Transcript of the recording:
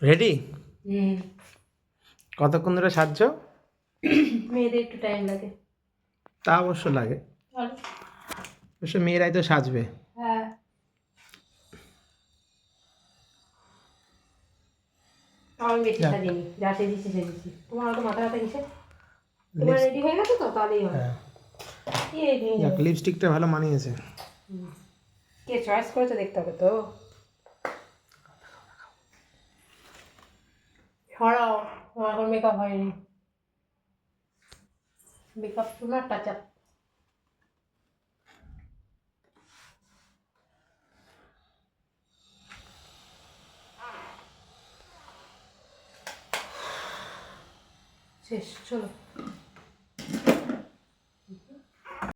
Ready? হুম। কতক্ষণ ধরে সাজছো? মেয়েদের একটু টাইম লাগে। তা অবশ্য লাগে, চলো। অবশ্য মেয়েরাই তো সাজবে। হ্যাঁ। আমি বেশি যাক। সাজিনি, যা সেজেছি সেজেছি। তোমার অত মাথা ব্যথা কিসে? তোমার রেডি হয়ে গেছে তো, তাহলেই হয়। হ্যাঁ, কি এই ভেঙে যাক, যাবে। লিপস্টিকটা ভালো মানিয়েছে। কে চয়েস করেছে দেখতে হবে তো। ছড়াও, আমার এখন মেকআপ হয়নি। মেকআপ তো না, টাচ আপ। শেষ, চলো।